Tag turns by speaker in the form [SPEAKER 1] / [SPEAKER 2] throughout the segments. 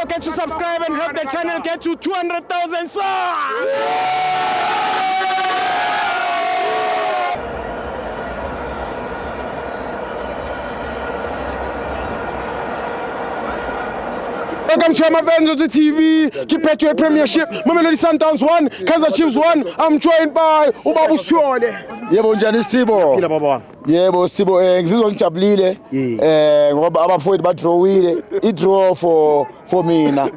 [SPEAKER 1] forget to subscribe and help the channel get to 200,000 subs. Welcome to my fans on the TV. Keep at your Premiership. Mamelodi Sundowns 1, Kaizer Chiefs 1. I'm joined by Ubabu Sithole.
[SPEAKER 2] Yebo njani Sithibo?
[SPEAKER 1] Phila baba wami.
[SPEAKER 2] Yebo Sithibo ngizizwa ngijabulile ngoba abafowethu ba drawile. I draw for mina.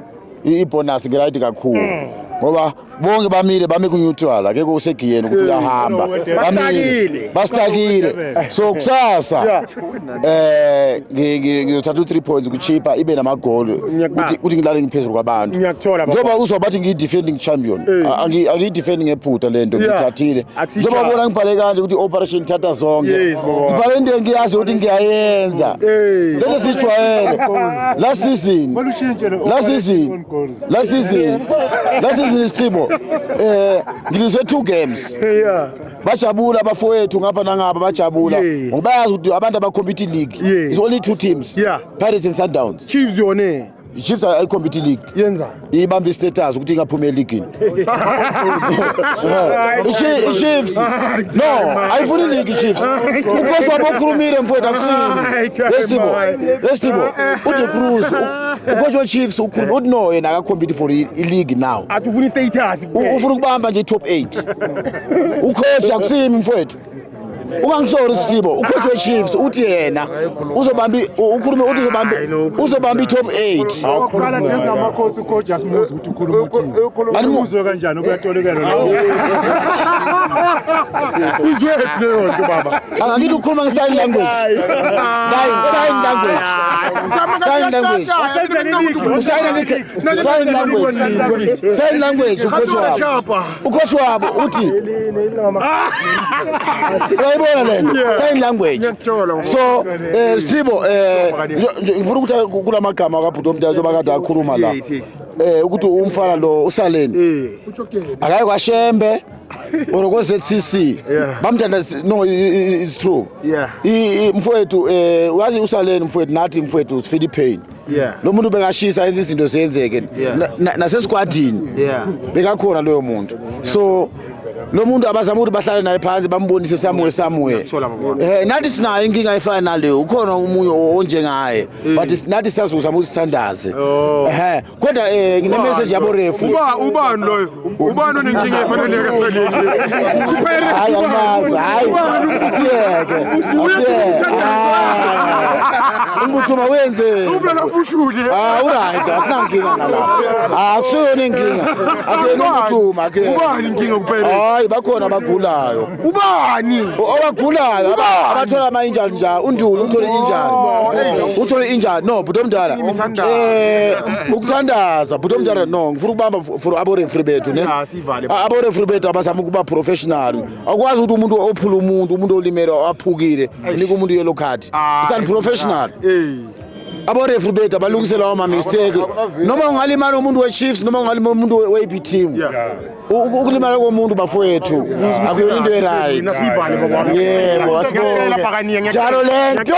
[SPEAKER 2] Ibonus ngirayithi kakhulu. Ngoba bonke bamile bame ku neutral akekho usegiyeni ukuthi uyahamba. Bamile. Bastakile. So kusasa ngizothatha 3 points kuchipa ibe namagoli ukuthi ngilale ngiphezulu kwabantu.
[SPEAKER 1] Ngiyakuthola baba.
[SPEAKER 2] Njoba uzwa bathi ngiyi defending champion. Angi defending ephutha lento ngithathile. Njoba bona ngibhale kanje ukuthi operation thatha zonke. Ngibhale into engiyazi ukuthi ngiyayenza. Lento sijwayele. Last season Sithibo ngilizwe 2 games. Bajabula abafowethu ngapha nangapha bajabula ngoba bayazi ukuthi abantu abacompete league it's only 2 teams, Pirates and Sundowns.
[SPEAKER 1] Chiefs yone.
[SPEAKER 2] Chiefs ay compete league
[SPEAKER 1] Yenza
[SPEAKER 2] ibamba status ukuthi ingaphuma league. Chiefs no ayifuni league Chiefs because wabokhulumile mfowethu akusini. Sithibo uthi Cruz ucoach Chiefs ukhuluma uthi no yena akacompete for league now.
[SPEAKER 1] Atufuni status.
[SPEAKER 2] Ufuna ukubamba nje top 8. Ucoach akusimi mfowethu. Ungangisori Sithibo ucoach we Chiefs uthi yena uzobamba ukhulume uthi uzobamba top 8.
[SPEAKER 1] Awukhala nje ngamakhosi ucoach asimuzi ukuthi ukhuluma uthini. Uzwe kanjani ukuyatolekela lo. Uzwe player ke baba.
[SPEAKER 2] Angithi ukhuluma nge-sign language. Sign language ucoach wabo uthi sign language. So Sithibo ngifuna ukuthi kula magama kaBhuti Omdala njengoba kade akhuluma la ukuthi umfana lo usaleni akayi kwaShembe or ko ZCC bamthanda. No, it's true. Mfowethu wazi usaleni mfowethu nathi mfowethu Philippine. Lo muntu bekashisa izinto zenzeke nasesquadini bekakhona loyo muntu. So lo muntu abazama ukuthi bahlale naye phansi bambonise somewhere. Nathi sinayo inkinga efana naleyo ukhona umunye onjengaye but nathi siyazuzama ukuthandaze. Kodwa ngine message yabo refu.
[SPEAKER 1] Ubani loyo? Ubani onenkinga efana nekaseleni?
[SPEAKER 2] Hayi amazi hayi. Asiyeke. Unguthuma wenze.
[SPEAKER 1] Ubela fushule.
[SPEAKER 2] Uright asinankinga nalapha. Akusiyona inkinga. Akuyena unguthuma akuyena.
[SPEAKER 1] Ubani inkinga kuphela?
[SPEAKER 2] Hayi bakhona abagulayo.
[SPEAKER 1] Ubani?
[SPEAKER 2] Abagulayo abathola ama injury njalo. Undulu uthole injury. No, Bhuti Omdala. Ukuthandaza Bhuti Omdala no. Ngifuna ukubamba for abo referee bethu ne. Abo referee bethu abazama ukuba professional. Akwazi ukuthi umuntu ophula umuntu olimele aphukile unika umuntu yellow card. It's unprofessional. Abo referee bethu abalungisela ama mistake. Noma ungalimala umuntu we Chiefs noma ungalimala umuntu we AB team. Ukulimala komuntu bafowethu akuyona into right. Yebo asibonge. Jalo lento.